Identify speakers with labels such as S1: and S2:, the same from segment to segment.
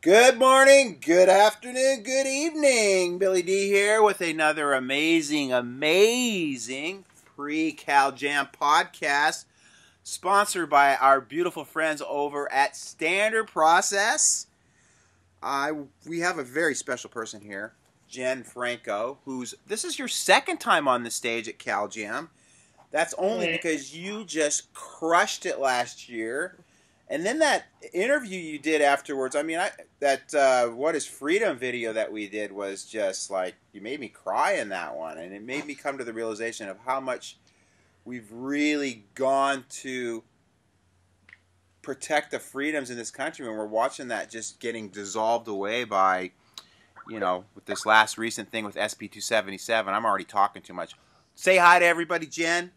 S1: Good morning, good afternoon, good evening. Billy D here with another amazing pre-Cal Jam podcast sponsored by our beautiful friends over at Standard Process. We have a very special person here, Jen Franco, this is your second time on the stage at Cal Jam. That's only because you just crushed it last year. And then that interview you did afterwards, What is Freedom video that we did was just like, you made me cry in that one. And it made me come to the realization of how much we've really gone to protect the freedoms in this country when we're watching that just getting dissolved away by, with this last recent thing with SB 277. I'm already talking too much. Say hi to everybody, Jen.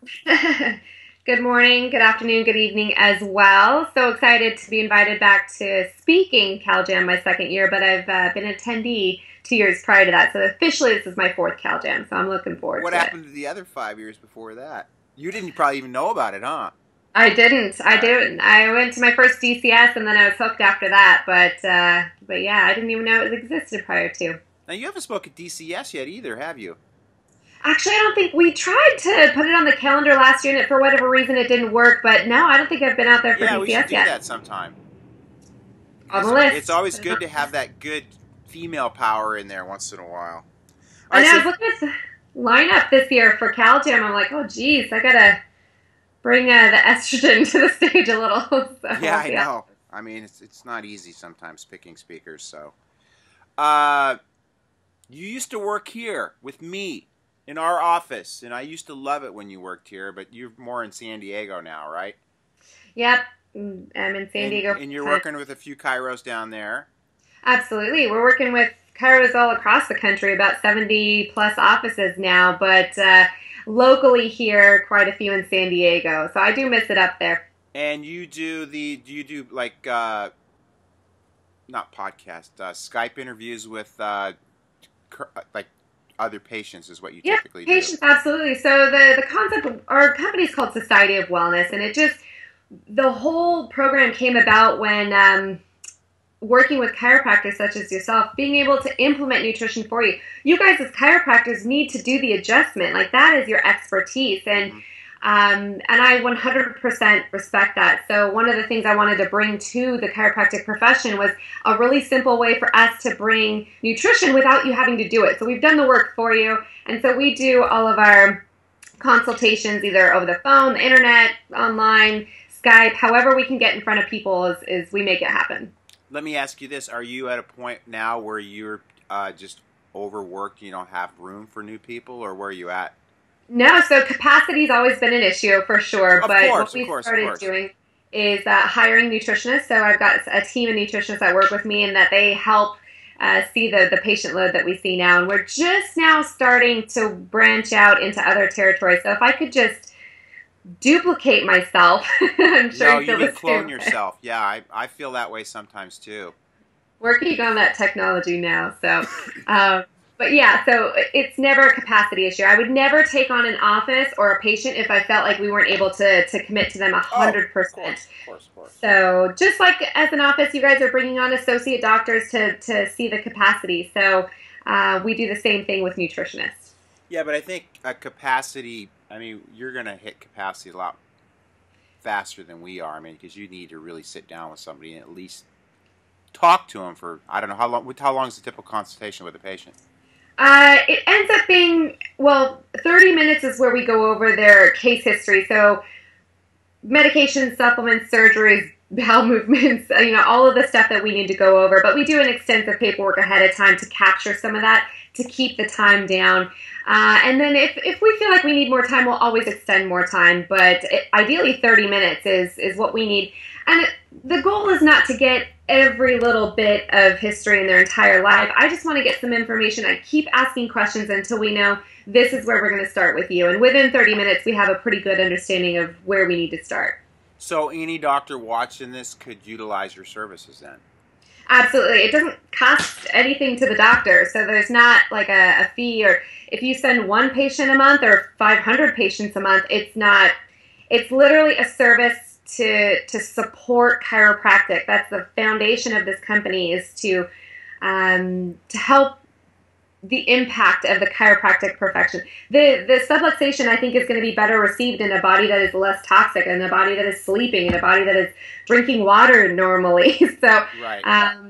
S2: Good morning, good afternoon, good evening as well. So excited to be invited back to speaking Cal Jam my second year, but I've been an attendee 2 years prior to that. So officially this is my fourth Cal Jam, so I'm looking forward to it.
S1: What happened to the other 5 years before that? You didn't probably even know about it, huh?
S2: I didn't. I went to my first DCS and then I was hooked after that. But yeah, I didn't even know it existed prior to.
S1: Now you haven't spoken at DCS yet either, have you?
S2: Actually, I don't think we tried to put it on the calendar last year, and for whatever reason it didn't work. But no, I don't think I've been out there for DCS yet.
S1: Yeah, we should do that sometime.
S2: On the list.
S1: It's always good to have that good female power in there once in a while.
S2: I was looking at the lineup this year for Cal Jam. I'm like, oh, geez, I got to bring the estrogen to the stage a little. So,
S1: yeah, I know. I mean, it's not easy sometimes picking speakers. So, you used to work here with me in our office, and I used to love it when you worked here, but you're more in San Diego now, right?
S2: Yep, I'm in San Diego.
S1: And you're working with a few chiros down there.
S2: Absolutely. We're working with chiros all across the country, about 70-plus offices now, but locally here, quite a few in San Diego. So I do miss it up there.
S1: And you do not podcast, Skype interviews with other patients is what you typically do.
S2: Patients, absolutely. So the concept of our company is called Society of Wellness, and the whole program came about when working with chiropractors such as yourself, being able to implement nutrition for you. You guys as chiropractors need to do the adjustment. Like, that is your expertise, and I 100% respect that. So one of the things I wanted to bring to the chiropractic profession was a really simple way for us to bring nutrition without you having to do it. So we've done the work for you. And so we do all of our consultations either over the phone, the internet, online, Skype, however we can get in front of people is we make it happen.
S1: Let me ask you this. Are you at a point now where you're just overworked, you don't have room for new people, or where are you at?
S2: No, so capacity's always been an issue for sure. What we started doing is hiring nutritionists. So I've got a team of nutritionists that work with me, and that they help see the patient load that we see now. And we're just now starting to branch out into other territories. So if I could just duplicate myself, I'm sure
S1: no, you can clone yourself. Yeah, I feel that way sometimes too.
S2: Working on that technology now. So. But yeah, so it's never a capacity issue. I would never take on an office or a patient if I felt like we weren't able to commit to them 100%.
S1: Of course.
S2: So just like as an office, you guys are bringing on associate doctors to see the capacity. So we do the same thing with nutritionists.
S1: Yeah, but I think capacity, you're going to hit capacity a lot faster than we are. Because you need to really sit down with somebody and at least talk to them for, I don't know, how long is the typical consultation with a patient?
S2: It ends up being, 30 minutes is where we go over their case history. So medications, supplements, surgeries, bowel movements, all of the stuff that we need to go over. But we do an extensive paperwork ahead of time to capture some of that, to keep the time down. And then if we feel like we need more time, we'll always extend more time. But ideally 30 minutes is what we need. And the goal is not to get every little bit of history in their entire life. I just want to get some information. I keep asking questions until we know this is where we're going to start with you. And within 30 minutes, we have a pretty good understanding of where we need to start.
S1: So any doctor watching this could utilize your services then?
S2: Absolutely. It doesn't cost anything to the doctor. So there's not like a fee, or if you send one patient a month or 500 patients a month, it's literally a service to support chiropractic. That's the foundation of this company, is to help the impact of the chiropractic perfection. The subluxation, I think, is going to be better received in a body that is less toxic, in a body that is sleeping, in a body that is drinking water normally. So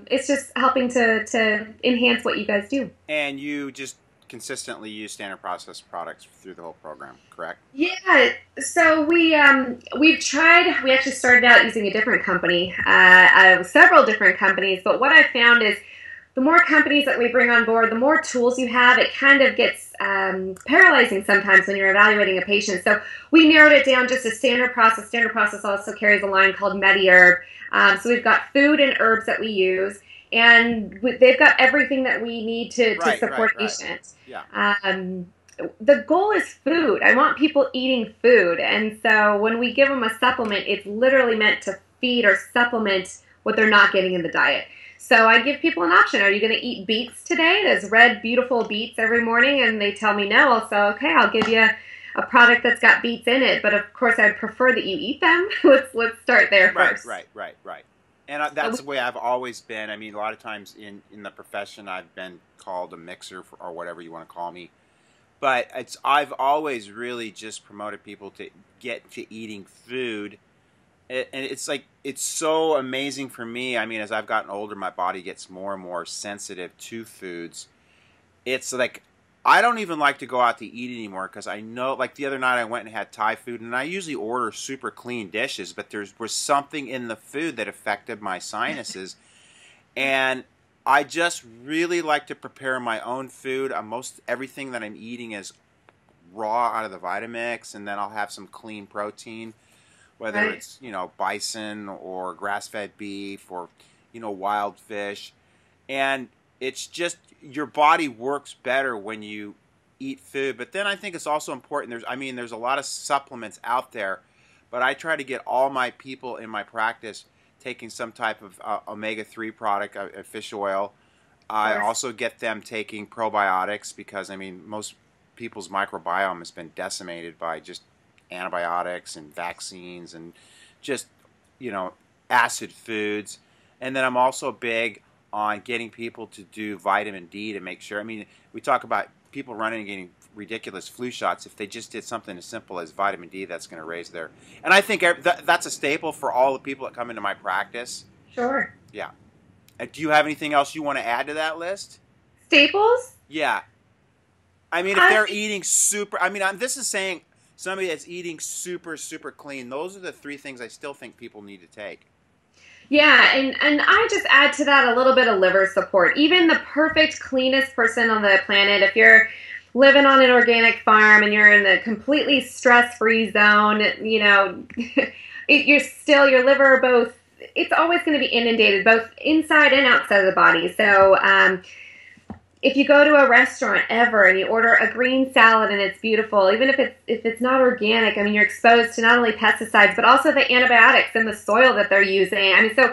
S2: it's just helping to enhance what you guys do.
S1: And you just consistently use Standard Process products through the whole program, correct?
S2: Yeah. So we've tried. We actually started out using a different company, several different companies. But what I found is, the more companies that we bring on board, the more tools you have, it kind of gets paralyzing sometimes when you're evaluating a patient. So we narrowed it down just to Standard Process. Standard Process also carries a line called MediHerb. So we've got food and herbs that we use, and they've got everything that we need to support patients.
S1: Yeah.
S2: The goal is food. I want people eating food. And so when we give them a supplement, it's literally meant to feed or supplement what they're not getting in the diet. So I give people an option. Are you going to eat beets today? There's red, beautiful beets every morning, and they tell me no. I'll say, okay, I'll give you a product that's got beets in it. But of course, I'd prefer that you eat them. Let's start there first.
S1: Right. And that's the way I've always been. I mean, a lot of times in the profession, I've been called a mixer or whatever you want to call me. But I've always really just promoted people to get to eating food. And it's like, it's so amazing for me. I mean, as I've gotten older, my body gets more and more sensitive to foods. It's like, I don't even like to go out to eat anymore because I know, like the other night I went and had Thai food, and I usually order super clean dishes, but there was something in the food that affected my sinuses. And I just really like to prepare my own food. Most everything that I'm eating is raw out of the Vitamix, and then I'll have some clean protein. Whether it's, bison or grass-fed beef or, wild fish. And it's just, your body works better when you eat food. But then I think it's also important, there's a lot of supplements out there, but I try to get all my people in my practice taking some type of omega-3 product, fish oil. I also get them taking probiotics because, most people's microbiome has been decimated by just antibiotics and vaccines and just, acid foods. And then I'm also big on getting people to do vitamin D to make sure. We talk about people running and getting ridiculous flu shots. If they just did something as simple as vitamin D, that's going to raise their... And I think that's a staple for all the people that come into my practice.
S2: Sure.
S1: Yeah. Do you have anything else you want to add to that list?
S2: Staples?
S1: Yeah. If they're eating super... this is saying... Somebody that's eating super, super clean. Those are the three things I still think people need to take.
S2: Yeah, and I just add to that a little bit of liver support. Even the perfect, cleanest person on the planet, if you're living on an organic farm and you're in the completely stress-free zone, your liver both, it's always going to be inundated, both inside and outside of the body. So, if you go to a restaurant ever and you order a green salad and it's beautiful, even if it's not organic, you're exposed to not only pesticides but also the antibiotics in the soil that they're using. So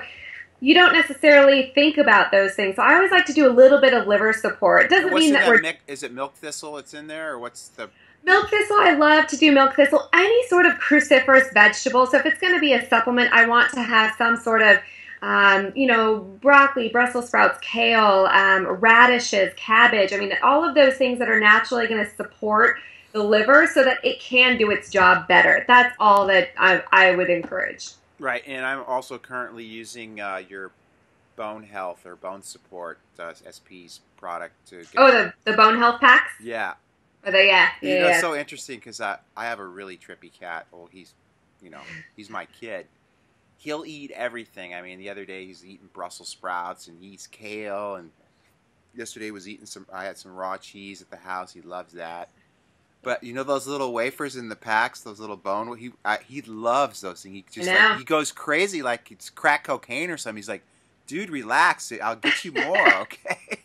S2: you don't necessarily think about those things. So I always like to do a little bit of liver support. It doesn't mean that
S1: is it milk thistle that's in there, or what's the...
S2: Milk thistle, I love to do milk thistle. Any sort of cruciferous vegetable. So if it's going to be a supplement, I want to have some sort of broccoli, Brussels sprouts, kale, radishes, cabbage. All of those things that are naturally going to support the liver so that it can do its job better. That's all that I would encourage.
S1: Right, and I'm also currently using your bone health or bone support SP's product to get
S2: the bone health packs?
S1: Yeah.
S2: It's
S1: so interesting because I have a really trippy cat. Well, he's my kid. He'll eat everything. The other day he's eating Brussels sprouts and he eats kale, and yesterday was eating I had some raw cheese at the house. He loves that. But those little wafers in the packs, those little bone, he loves those things. He goes crazy like it's crack cocaine or something. He's like, dude, relax. I'll get you more, okay?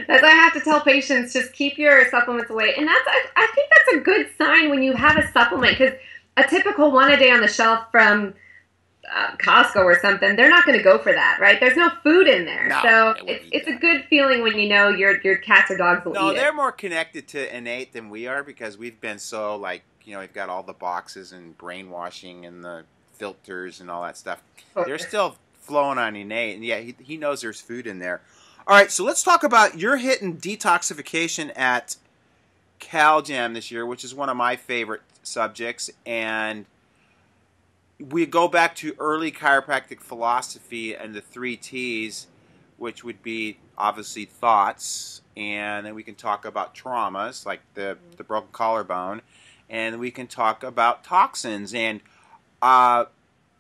S2: That's why I have to tell patients, just keep your supplements away. And I think that's a good sign when you have a supplement, because a typical one a day on the shelf from Costco or something, they're not going to go for that, right? There's no food in there.
S1: No,
S2: so it's a good feeling when your cats or dogs will eat it.
S1: No, they're more connected to innate than we are because we've been so we've got all the boxes and brainwashing and the filters and all that stuff.
S2: Okay.
S1: They're still flowing on innate, and yeah, he knows there's food in there. All right, so let's talk about you're hitting detoxification at CalGem this year, which is one of my favorite subjects, and we go back to early chiropractic philosophy and the 3 T's, which would be obviously thoughts, and then we can talk about traumas like the broken collarbone, and we can talk about toxins. And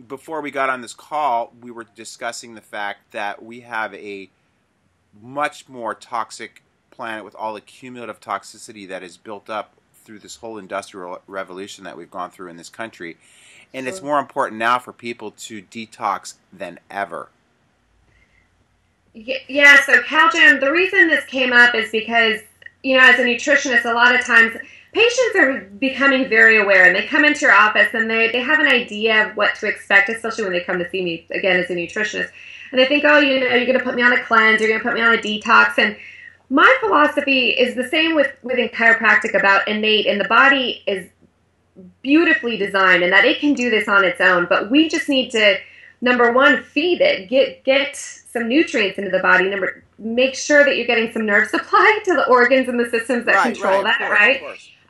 S1: before we got on this call, we were discussing the fact that we have a much more toxic planet with all the cumulative toxicity that is built up through this whole industrial revolution that we've gone through in this country. And it's more important now for people to detox than ever.
S2: Yeah, so CalGem, the reason this came up is because, as a nutritionist, a lot of times patients are becoming very aware, and they come into your office and they have an idea of what to expect, especially when they come to see me, again, as a nutritionist. And they think, oh, you're going to put me on a cleanse, you're going to put me on a detox. And my philosophy is the same within chiropractic about innate, and the body is beautifully designed and that it can do this on its own, but we just need to, number one, feed it, get some nutrients into the body. Make sure that you're getting some nerve supply to the organs and the systems that control that, right?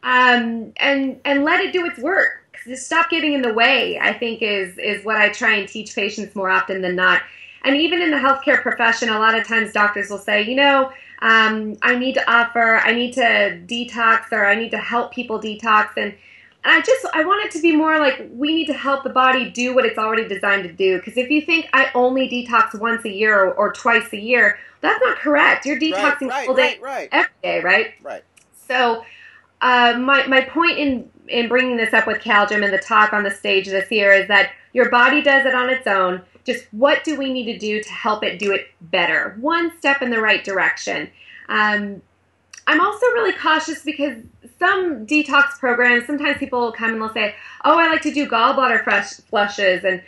S2: And let it do its work. Just stop getting in the way, I think, is what I try and teach patients more often than not. And even in the healthcare profession, a lot of times doctors will say, I need to detox, or I need to help people detox. And I want it to be more like we need to help the body do what it's already designed to do. Because if you think I only detox once a year or twice a year, that's not correct. You're detoxing all day, every day, right?
S1: Right.
S2: So my point in bringing this up with CalGem and the talk on the stage this year is that your body does it on its own. Just what do we need to do to help it do it better? One step in the right direction. I'm also really cautious because some detox programs, sometimes people will come and they'll say, oh, I like to do gallbladder flushes. And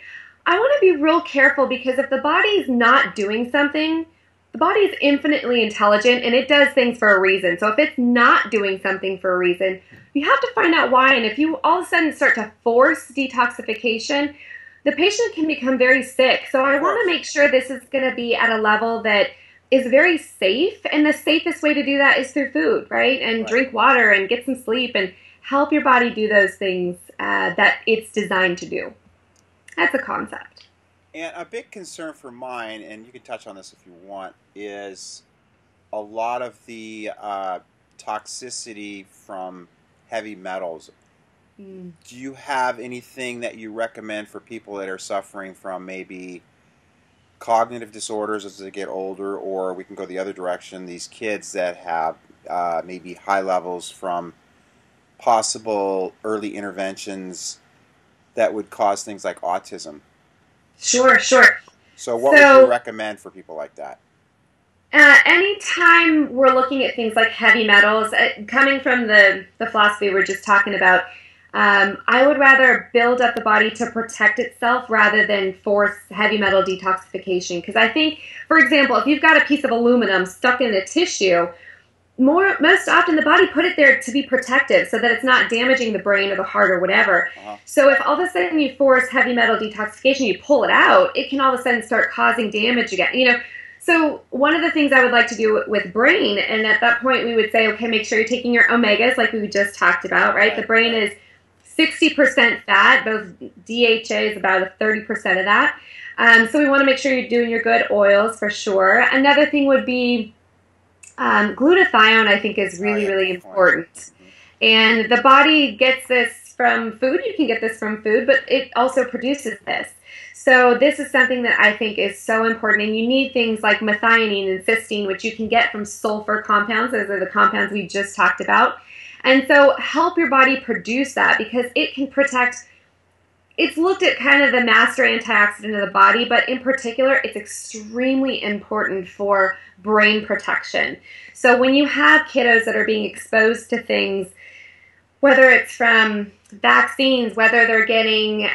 S2: I want to be real careful, because if the body is not doing something, the body is infinitely intelligent and it does things for a reason. So if it's not doing something for a reason, you have to find out why. And if you all of a sudden start to force detoxification, the patient can become very sick. So I want to make sure this is going to be at a level that is very safe, and the safest way to do that is through food, right? And drink water and get some sleep and help your body do those things that it's designed to do. That's a concept.
S1: And a big concern for mine, and you can touch on this if you want, is a lot of the toxicity from heavy metals. Do you have anything that you recommend for people that are suffering from maybe cognitive disorders as they get older, or we can go the other direction, these kids that have maybe high levels from possible early interventions that would cause things like autism?
S2: Sure.
S1: So what would you recommend for people like that?
S2: Anytime we're looking at things like heavy metals, coming from the philosophy we're just talking about, I would rather build up the body to protect itself rather than force heavy metal detoxification. Because I think, for example, if you've got a piece of aluminum stuck in a tissue, most often the body put it there to be protective so that it's not damaging the brain or the heart or whatever. So if all of a sudden you force heavy metal detoxification, you pull it out, it can all of a sudden start causing damage again. So one of the things I would like to do with brain, and at that point we would say, okay, make sure you're taking your omegas like we just talked about, right? The brain is 60% fat, both DHA is about 30% of that. So we want to make sure you're doing your good oils for sure. Another thing would be glutathione, I think, is really important. And the body gets this from food. You can get this from food, but it also produces this. So this is something that I think is so important. And you need things like methionine and cysteine, which you can get from sulfur compounds. Those are the compounds we just talked about. And so help your body produce that, because it can protect. It's looked at kind of the master antioxidant of the body, but in particular, it's extremely important for brain protection. So when you have kiddos that are being exposed to things, whether it's from vaccines, whether they're getting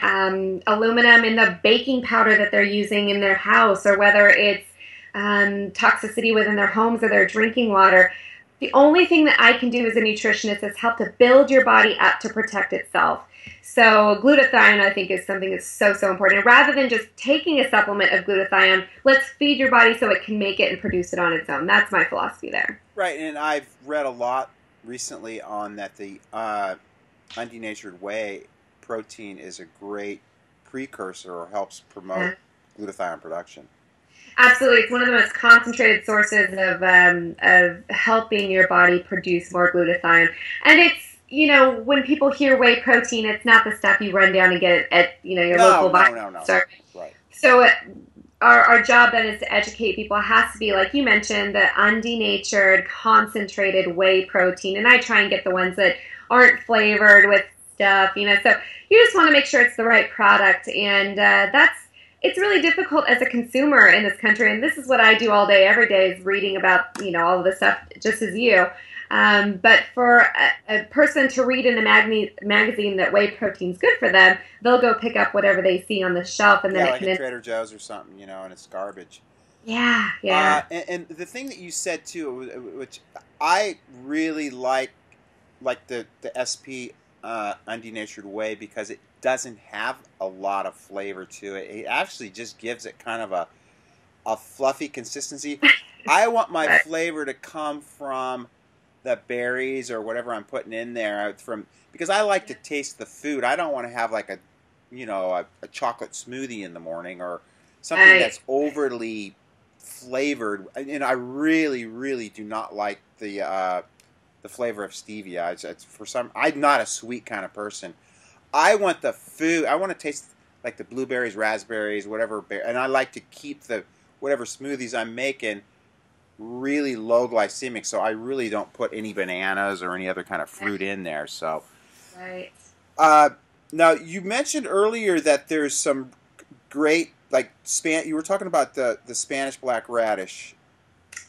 S2: aluminum in the baking powder that they're using in their house, or whether it's toxicity within their homes or their drinking water, The only thing that I can do as a nutritionist is help to build your body up to protect itself. So glutathione, I think, is something that's so, so important. Rather than just taking a supplement of glutathione, let's feed your body so it can make it and produce it on its own. That's my philosophy there.
S1: Right, and I've read a lot recently on that the undenatured whey protein is a great precursor or helps promote glutathione production.
S2: Absolutely. It's one of the most concentrated sources of helping your body produce more glutathione. And it's, when people hear whey protein, it's not the stuff you run down and get at your local vitamin store.
S1: Right.
S2: So our job then is to educate people. It has to be, like you mentioned, the undenatured, concentrated whey protein. And I try and get the ones that aren't flavored with stuff, So you just want to make sure it's the right product. And it's really difficult as a consumer in this country, and this is what I do all day, every day, is reading about, all of this stuff, just as you. But for a person to read in a magazine that whey protein's good for them, they'll go pick up whatever they see on the shelf, and then
S1: like at Trader Joe's or something, and it's garbage.
S2: Yeah.
S1: And the thing that you said too, which I really like the SP undenatured whey, because it doesn't have a lot of flavor to it. It actually just gives it kind of a fluffy consistency. I want my flavor to come from the berries or whatever I'm putting in there, because I like to taste the food. I don't want to have like a chocolate smoothie in the morning or something that's overly flavored. And I really, really do not like the flavor of stevia. I'm not a sweet kind of person. I want the food. I want to taste like the blueberries, raspberries, whatever, and I like to keep whatever smoothies I'm making really low glycemic. So I really don't put any bananas or any other kind of fruit in there. So,
S2: right.
S1: Now you mentioned earlier that there's some great you were talking about the Spanish black radish.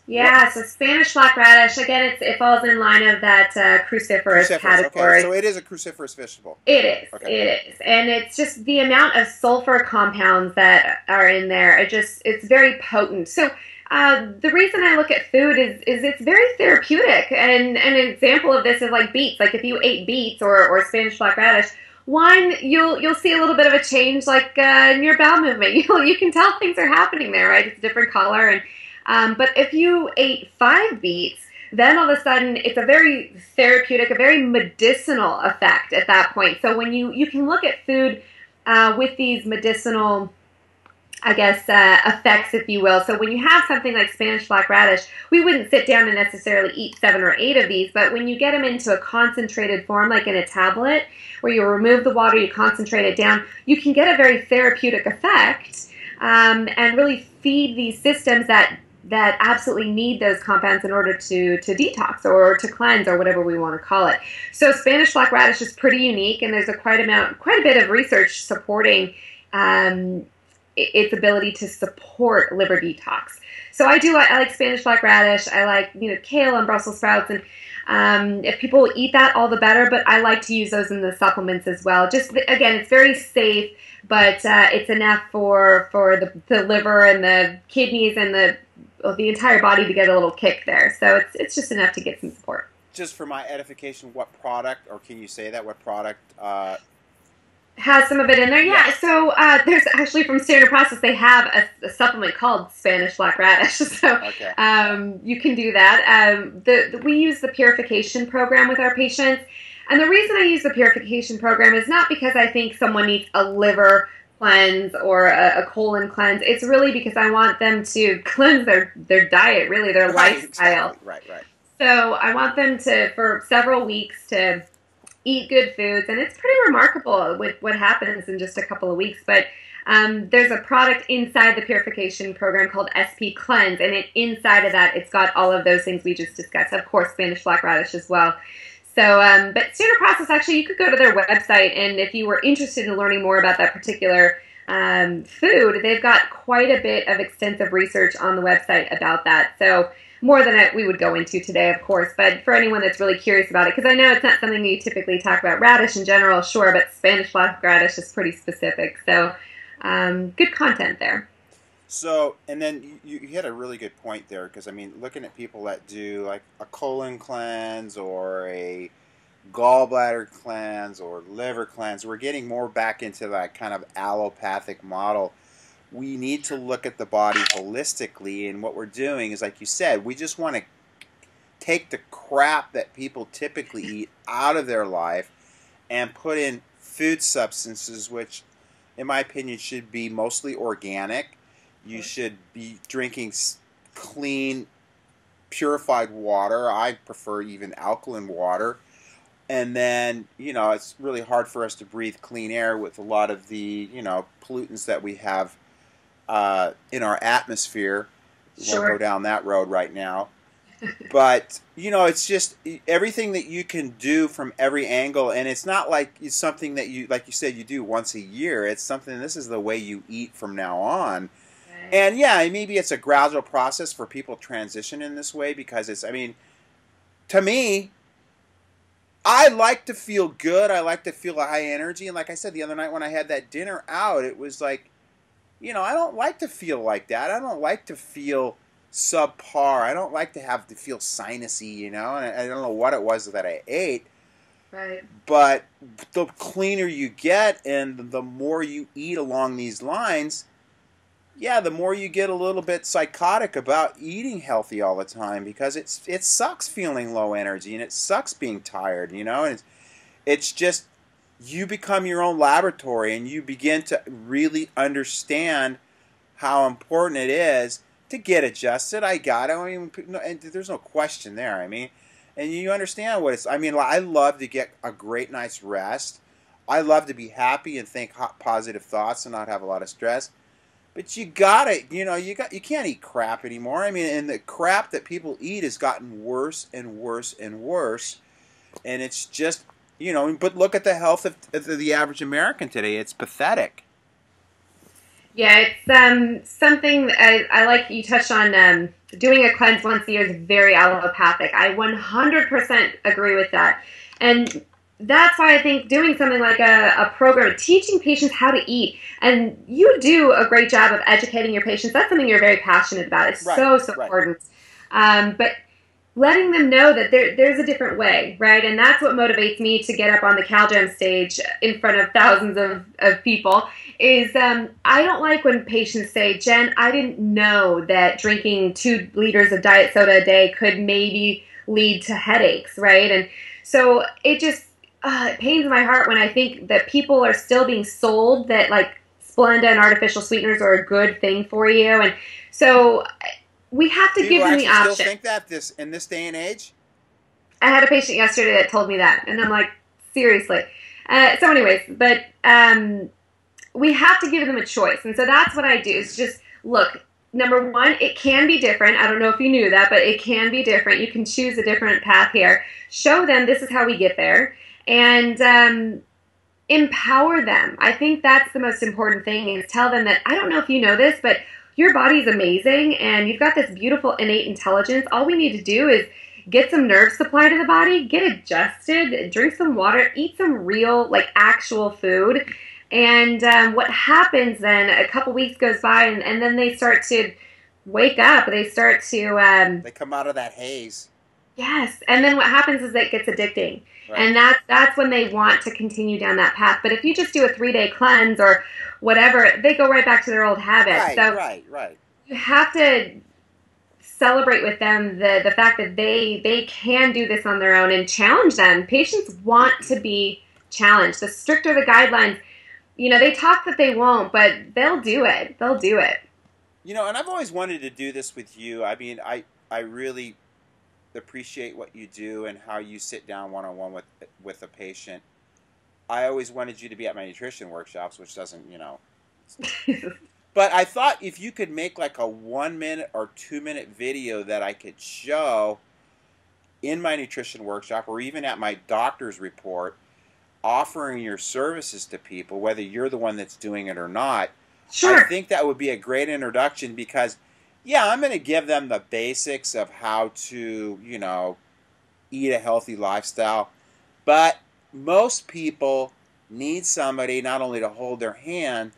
S2: Yeah, so Spanish black radish, again, it falls in line of that cruciferous category.
S1: Okay, so it is a cruciferous vegetable.
S2: It is. Okay. It is. And it's just the amount of sulfur compounds that are in there. It's very potent. So the reason I look at food is it's very therapeutic. And an example of this is like beets. Like if you ate beets or Spanish black radish, one, you'll see a little bit of a change in your bowel movement. You can tell things are happening there, right? It's a different color. But if you ate 5 beets, then all of a sudden it's a very therapeutic, a very medicinal effect at that point. So when you can look at food with these medicinal, effects, if you will. So when you have something like Spanish black radish, we wouldn't sit down and necessarily eat 7 or 8 of these, but when you get them into a concentrated form, like in a tablet, where you remove the water, you concentrate it down, you can get a very therapeutic effect and really feed these systems that absolutely need those compounds in order to detox or to cleanse or whatever we want to call it. So Spanish black radish is pretty unique, and there's quite a bit of research supporting its ability to support liver detox. So I like Spanish black radish. I like kale and Brussels sprouts, and if people eat that, all the better. But I like to use those in the supplements as well. Just again, it's very safe, but it's enough for the liver and the kidneys and the entire body to get a little kick there. So it's just enough to get some support.
S1: Just for my edification, what product, or can you say that, what product
S2: has some of it in there? Yeah. So there's actually, from Standard Process, they have a supplement called Spanish black radish. So you can do that. We use the purification program with our patients. And the reason I use the purification program is not because I think someone needs a liver cleanse or a colon cleanse. It's really because I want them to cleanse their diet, really their lifestyle.
S1: Exactly. Right.
S2: So I want them to, for several weeks, to eat good foods, and it's pretty remarkable with what happens in just a couple of weeks. But there's a product inside the purification program called SP Cleanse, and inside of that, it's got all of those things we just discussed. Of course, Spanish black radish as well. So, but Standard Process, actually, you could go to their website, and if you were interested in learning more about that particular food, they've got quite a bit of extensive research on the website about that. So more than we would go into today, of course, but for anyone that's really curious about it, because I know it's not something you typically talk about. Radish in general, sure, but Spanish black radish is pretty specific. So good content there.
S1: So, and then you hit a really good point there because I mean, looking at people that do like a colon cleanse or a gallbladder cleanse or liver cleanse, we're getting more back into that kind of allopathic model. We need to look at the body holistically, and what we're doing is, like you said, we just want to take the crap that people typically eat out of their life and put in food substances which, in my opinion, should be mostly organic. You should be drinking clean, purified water. I prefer even alkaline water. And then, it's really hard for us to breathe clean air with a lot of the, pollutants that we have in our atmosphere. We won't go down that road right now. But, it's just everything that you can do from every angle. And it's not like it's something that you, like you said, you do once a year. It's something, this is the way you eat from now on. And yeah, maybe it's a gradual process for people to transition in this way because it's, I mean, to me, I like to feel good. I like to feel high energy. And like I said, the other night when I had that dinner out, it was like, I don't like to feel like that. I don't like to feel subpar. I don't like to feel sinusy, and I don't know what it was that I ate.
S2: Right.
S1: But the cleaner you get and the more you eat along these lines, yeah, the more you get a little bit psychotic about eating healthy all the time because it sucks feeling low energy and it sucks being tired, and it's just you become your own laboratory and you begin to really understand how important it is to get adjusted. I got it. I mean, and there's no question there. I mean, and you understand what it's. I mean, I love to get a great night's rest. I love to be happy and think positive thoughts and not have a lot of stress. But you gotta, you can't eat crap anymore. I mean, and the crap that people eat has gotten worse and worse and worse. And it's just, but look at the health of the average American today. It's pathetic.
S2: Yeah, it's something I like you touched on. Doing a cleanse once a year is very allopathic. I 100% agree with that. And that's why I think doing something like a program, teaching patients how to eat, and you do a great job of educating your patients. That's something you're very passionate about. It's so important. But letting them know that there's a different way, right? And that's what motivates me to get up on the CalGem stage in front of thousands of people is I don't like when patients say, Jen, I didn't know that drinking 2 liters of diet soda a day could maybe lead to headaches, right? And so it just it pains my heart when I think that people are still being sold that like Splenda and artificial sweeteners are a good thing for you. And so we have to give them the option.
S1: People still think that in this day and age?
S2: I had a patient yesterday that told me that, and I'm like, seriously. So anyways, but we have to give them a choice. And so that's what I do is just, look, number one, it can be different. I don't know if you knew that, but it can be different. You can choose a different path here. Show them this is how we get there. And empower them. I think that's the most important thing is tell them that, I don't know if you know this, but your body's amazing and you've got this beautiful innate intelligence. All we need to do is get some nerve supply to the body, get adjusted, drink some water, eat some real, like actual food. And what happens then, a couple weeks goes by and then they start to wake up. They start to...
S1: they come out of that haze.
S2: Yes. And then what happens is it gets addicting. Right. And that's when they want to continue down that path. But if you just do a 3-day cleanse or whatever, they go right back to their old habits.
S1: Right.
S2: You have to celebrate with them the fact that they can do this on their own and challenge them. Patients want to be challenged. The stricter the guidelines, they talk that they won't, but they'll do it. They'll do it.
S1: And I've always wanted to do this with you. I mean, I really appreciate what you do and how you sit down one-on-one with a patient. I always wanted you to be at my nutrition workshops, which doesn't, But I thought if you could make like a 1-minute or 2-minute video that I could show in my nutrition workshop or even at my doctor's report, offering your services to people, whether you're the one that's doing it or not,
S2: sure.
S1: I think that would be a great introduction because yeah, I'm going to give them the basics of how to, eat a healthy lifestyle. But most people need somebody not only to hold their hand,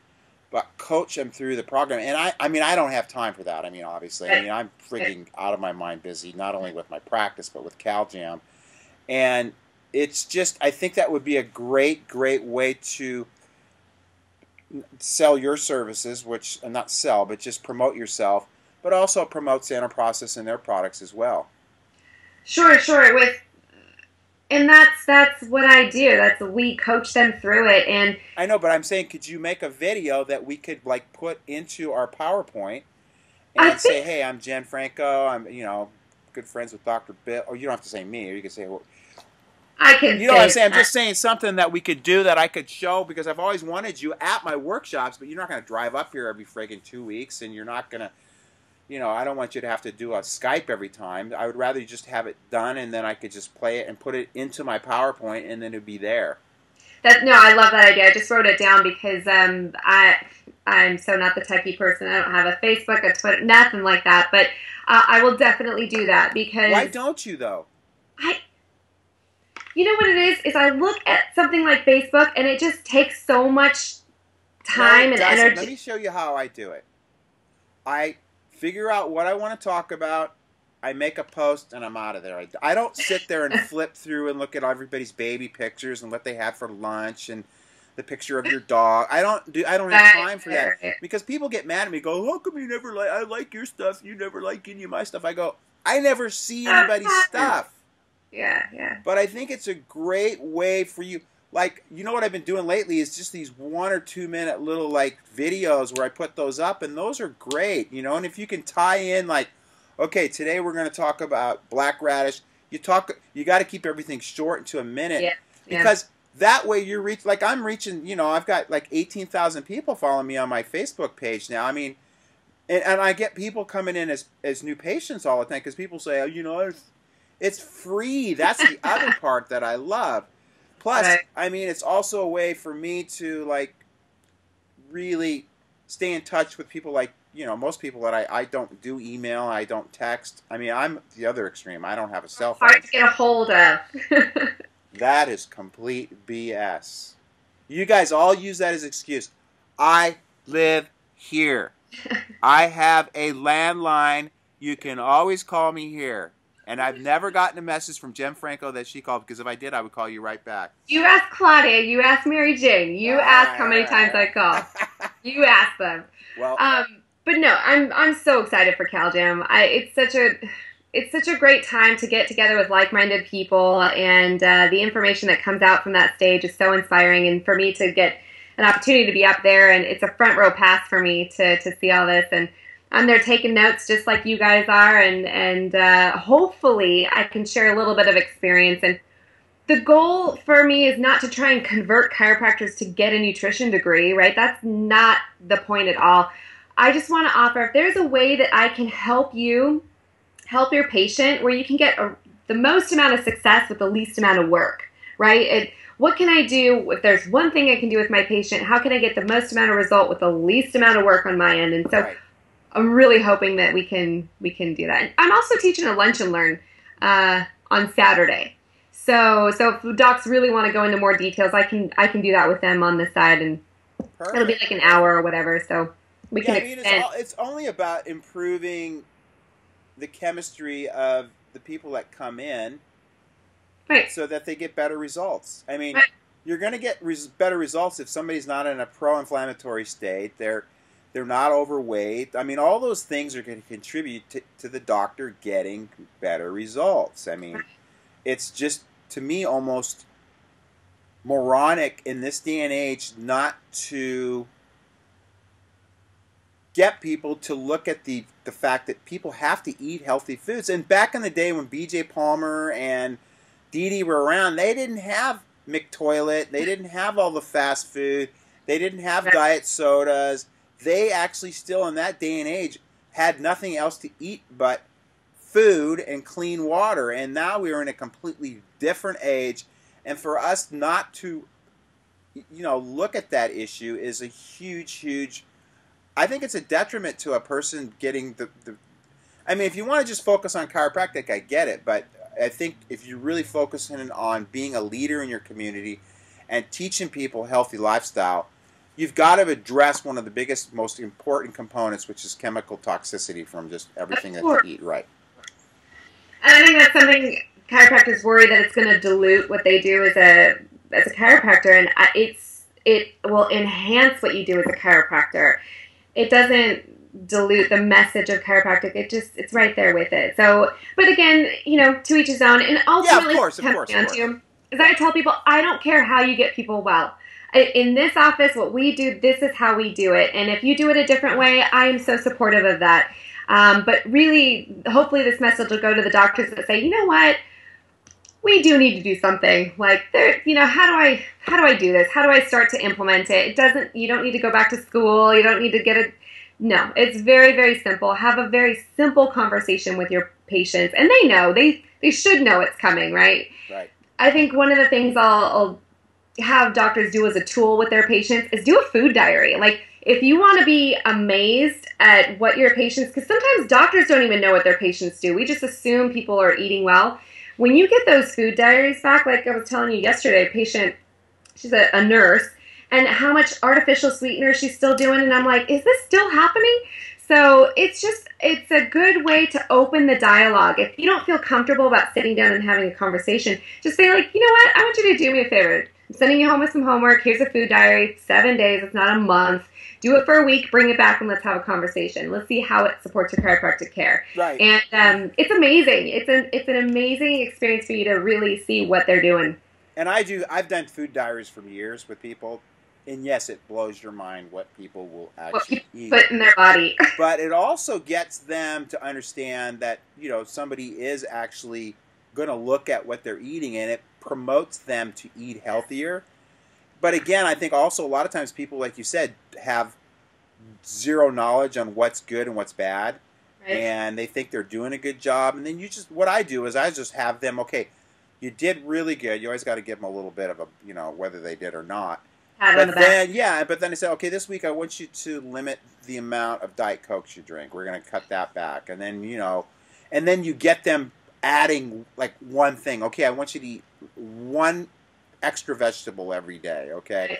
S1: but coach them through the program. And I mean, I don't have time for that. I mean, obviously, I mean, I'm freaking out of my mind busy, not only with my practice, but with CalJam. And it's just, I think that would be a great, great way to sell your services, which, not sell, but just promote yourself, but also promote Standard Process and their products as well.
S2: Sure. And that's what I do. We coach them through it. And
S1: I know, but I'm saying, could you make a video that we could like put into our PowerPoint and say, hey, I'm Jen Franco. I'm, you know, good friends with Dr. Bill. Or you don't have to say me, or you can say, well,
S2: I can.
S1: You know what I'm saying? I'm just saying something that we could do that I could show, because I've always wanted you at my workshops, but you're not going to drive up here every friggin' 2 weeks, and you're not going to, you know, I don't want you to have to do a Skype every time. I would rather you just have it done, and then I could just play it and put it into my PowerPoint, and then it'd be there.
S2: No, I love that idea. I just wrote it down because I'm so not the techie person. I don't have a Facebook, a Twitter, nothing like that. But I will definitely do that because.
S1: Why don't you though?
S2: You know what it is I look at something like Facebook, and it just takes so much time and energy.
S1: Let me show you how I do it. I figure out what I want to talk about. I make a post, and I'm out of there. I don't sit there and flip through and look at everybody's baby pictures and what they had for lunch and the picture of your dog. I don't have time for that, because people get mad at me. Go, how come you never like? I like your stuff. You never like any of my stuff. I go, I never see anybody's stuff.
S2: Yeah.
S1: But I think it's a great way for you. Like, you know what I've been doing lately is just these 1 or 2 minute little like videos where I put those up, and those are great, you know. And if you can tie in like, okay, today we're going to talk about black radish. You got to keep everything short into a minute, because that way you're like I'm reaching. You know, I've got like 18,000 people following me on my Facebook page now. I mean, and I get people coming in as new patients all the time, because people say, oh, you know, it's free. That's the other part that I love. Plus, I mean, it's also a way for me to like really stay in touch with people. Like, you know, most people that I don't do email, I don't text. I mean, I'm the other extreme. I don't have a cell phone.
S2: Hard to get a hold of.
S1: That is complete BS. You guys all use that as an excuse. I live here. I have a landline. You can always call me here. And I've never gotten a message from Jen Franco that she called, because if I did, I would call you right back.
S2: You ask Claudia. You ask Mary Jane. You ask how many times I call. You ask them.
S1: Well,
S2: but no, I'm so excited for CalJam. It's such a great time to get together with like-minded people, and the information that comes out from that stage is so inspiring. And for me to get an opportunity to be up there, and it's a front row pass for me to see all this, and I'm there taking notes just like you guys are, and hopefully I can share a little bit of experience. And the goal for me is not to try and convert chiropractors to get a nutrition degree, right? That's not the point at all. I just want to offer, if there's a way that I can help you, help your patient, where you can get the most amount of success with the least amount of work, right? What can I do? If there's one thing I can do with my patient, how can I get the most amount of result with the least amount of work on my end? And so I'm really hoping that we can do that. And I'm also teaching a lunch and learn on Saturday. So if docs really want to go into more details, I can do that with them on the side, and it'll be like an hour or whatever. So we can extend.
S1: It's only about improving the chemistry of the people that come in,
S2: right,
S1: so that they get better results. I mean, you're going to get better results if somebody's not in a pro-inflammatory state. They're not overweight. I mean, all those things are going to contribute to the doctor getting better results. I mean, it's just, to me, almost moronic in this day and age not to get people to look at the fact that people have to eat healthy foods. And back in the day when B.J. Palmer and Dee Dee were around, they didn't have McToilet. They didn't have all the fast food. They didn't have diet sodas. They actually still, in that day and age, had nothing else to eat but food and clean water. And now we are in a completely different age. And for us not to, look at that issue is a huge, huge... I think it's a detriment to a person getting the I mean, if you want to just focus on chiropractic, I get it. But I think if you're really focusing on being a leader in your community and teaching people healthy lifestyle, you've got to address one of the biggest, most important components, which is chemical toxicity from just everything that you eat. Right.
S2: And I think that's something chiropractors worry that it's going to dilute what they do as a chiropractor, and it will enhance what you do as a chiropractor. It doesn't dilute the message of chiropractic. It's right there with it. So, but again, to each his own. And ultimately,
S1: of course.
S2: Is I tell people, I don't care how you get people well. In this office, what we do, this is how we do it. And if you do it a different way, I am so supportive of that. But really, hopefully this message will go to the doctors that say, you know what, we do need to do something. Like, how do I do this? How do I start to implement it? You don't need to go back to school. You don't need to no, it's very, very simple. Have a very simple conversation with your patients. And they know, they should know it's coming, right?
S1: Right.
S2: I think one of the things I'll have doctors do as a tool with their patients is do a food diary. Like, if you want to be amazed at what your patients, because sometimes doctors don't even know what their patients do. We just assume people are eating well. When you get those food diaries back, like I was telling you yesterday, a patient, she's a nurse, and how much artificial sweetener she's still doing, and I'm like, is this still happening? So it's a good way to open the dialogue. If you don't feel comfortable about sitting down and having a conversation, just say, like, you know what, I want you to do me a favor. I'm sending you home with some homework. Here's a food diary, 7 days, it's not a month. Do it for a week, bring it back, and let's have a conversation. Let's see how it supports your chiropractic care.
S1: Right.
S2: And it's amazing. It's an amazing experience for you to really see what they're doing.
S1: And I've done food diaries for years with people, and yes, it blows your mind what people will actually eat.
S2: Put in their body.
S1: But it also gets them to understand that, somebody is actually going to look at what they're eating, and it promotes them to eat healthier. But again, I think also a lot of times people, like you said, have zero knowledge on what's good and what's bad. Right. And they think they're doing a good job. And then what I do is I just have them, okay, you did really good. You always got to give them a little bit of a, whether they did or not. But then I say, okay, this week I want you to limit the amount of Diet Cokes you drink. We're going to cut that back. And then, and then you get them adding like one thing. Okay, I want you to eat one extra vegetable every day, okay? Right.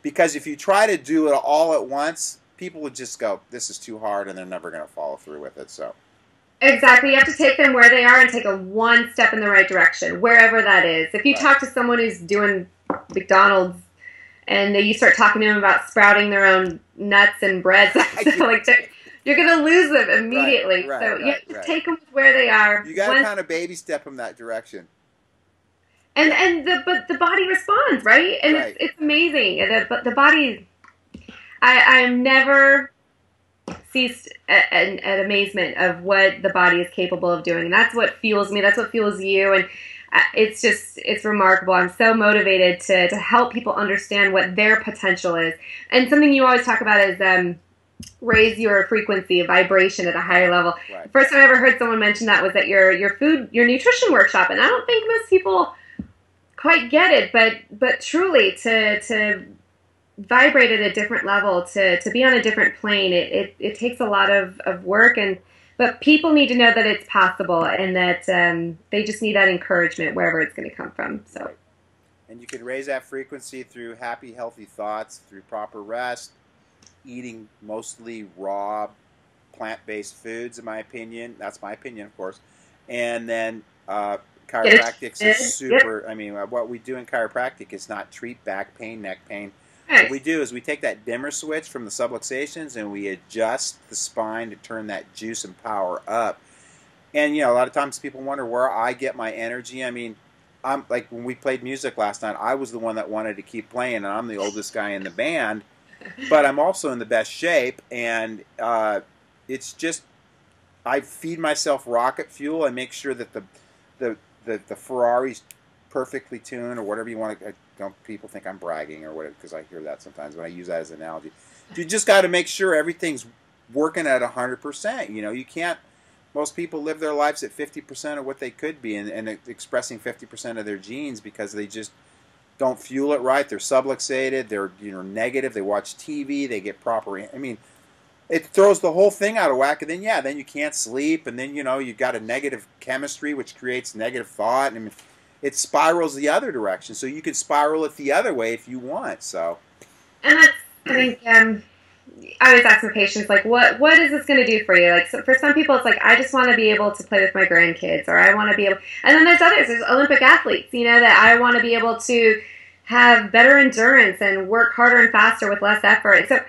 S1: Because if you try to do it all at once, people would just go, this is too hard, and they're never going to follow through with it. So
S2: exactly. You have to take them where they are and take a one step in the right direction, wherever that is. If you talk to someone who's doing McDonald's and you start talking to them about sprouting their own nuts and breads, you're going to lose them immediately. So you have to take them where they are.
S1: You got to kind of baby step them that direction.
S2: And the body responds, right? And it's amazing. The body, I'm never ceased at amazement of what the body is capable of doing. And that's what fuels me. That's what fuels you. And it's remarkable. I'm so motivated to help people understand what their potential is. And something you always talk about is raise your frequency of vibration at a higher level. Right. The first time I ever heard someone mention that was at your nutrition workshop. And I don't think most people quite get it, but truly to vibrate at a different level, to be on a different plane, it takes a lot of work, but people need to know that it's possible, and that they just need that encouragement wherever it's going to come from. So,
S1: and you can raise that frequency through happy, healthy thoughts, through proper rest, eating mostly raw, plant-based foods, in my opinion. That's my opinion, of course. And then chiropractic is super. I mean, what we do in chiropractic is not treat back pain, neck pain. What we do is we take that dimmer switch from the subluxations and we adjust the spine to turn that juice and power up. And, a lot of times people wonder where I get my energy. I mean, I'm like when we played music last night, I was the one that wanted to keep playing, and I'm the oldest guy in the band, but I'm also in the best shape. And it's just, I feed myself rocket fuel. I make sure that the Ferrari's perfectly tuned, or whatever you want to. People think I'm bragging or whatever, because I hear that sometimes when I use that as an analogy. You just got to make sure everything's working at 100%. You can't. Most people live their lives at 50% of what they could be, and expressing 50% of their genes because they just don't fuel it right. They're subluxated. They're negative. They watch TV. They get proper. I mean, it throws the whole thing out of whack, and then you can't sleep, and then you've got a negative chemistry which creates negative thought, and I mean, it spirals the other direction. So you can spiral it the other way if you want. So,
S2: and I think I always ask my patients, like, what is this going to do for you? Like, so for some people, it's like, I just want to be able to play with my grandkids, or I want to be able, and then there's others, there's Olympic athletes, that I want to be able to have better endurance and work harder and faster with less effort. So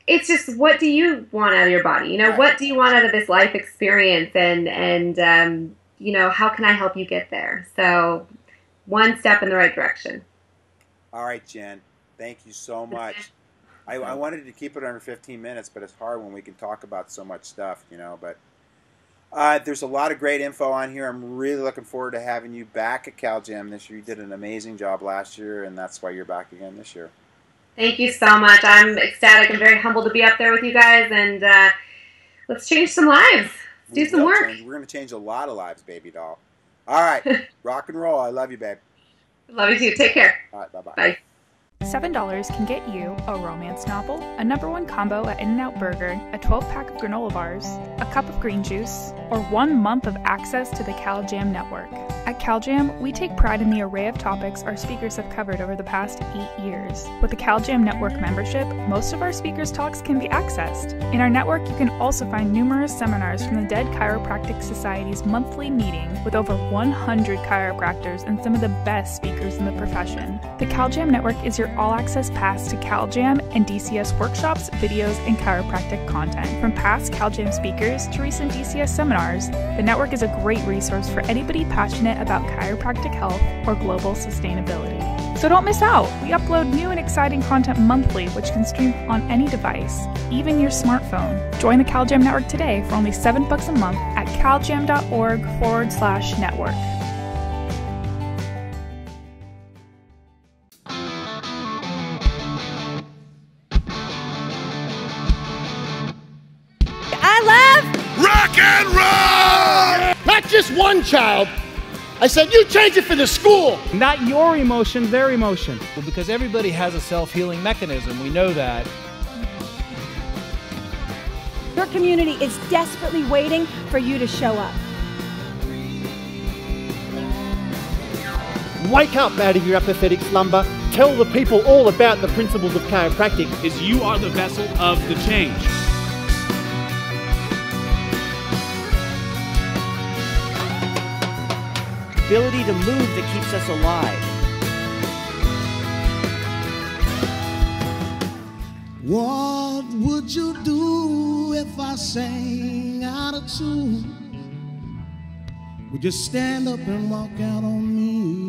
S2: it's just, what do you want out of your body? What do you want out of this life experience? And how can I help you get there? So one step in the right direction.
S1: All right, Jen. Thank you so much. I wanted to keep it under 15 minutes, but it's hard when we can talk about so much stuff, But there's a lot of great info on here. I'm really looking forward to having you back at CalGym this year. You did an amazing job last year, and that's why you're back again this year.
S2: Thank you so much. I'm ecstatic and very humbled to be up there with you guys, and let's change some lives. Do some work.
S1: We're going to change a lot of lives, baby doll. All right. Rock and roll. I love you, babe.
S2: Love you too. Take care.
S1: All right. Bye-bye.
S2: Bye.
S3: $7 can get you a romance novel, a #1 combo at In-N-Out Burger, a 12-pack of granola bars, a cup of green juice, or 1 month of access to the CalJam network. At CalJam, we take pride in the array of topics our speakers have covered over the past 8 years. With the CalJam network membership, most of our speakers' talks can be accessed. In our network, you can also find numerous seminars from the Dead Chiropractic Society's monthly meeting with over 100 chiropractors and some of the best speakers in the profession. The CalJam network is your all-access pass to CalJam and DCS workshops, videos, and chiropractic content. From past CalJam speakers to recent DCS seminars, the network is a great resource for anybody passionate about chiropractic health or global sustainability. So don't miss out! We upload new and exciting content monthly, which can stream on any device, even your smartphone. Join the CalJam network today for only $7 a month at caljam.org/network.
S4: Rock and roll! Not just one child. I said, you change it for the school.
S5: Not your emotion, their emotion.
S6: Well, because everybody has a self-healing mechanism. We know that.
S7: Your community is desperately waiting for you to show up.
S4: Wake up out of your apathetic slumber. Tell the people all about the principles of chiropractic.
S5: Is you are the vessel of the change.
S8: Ability to move that keeps us alive.
S9: What would you do if I sang out of tune? Would you stand up and walk out on me?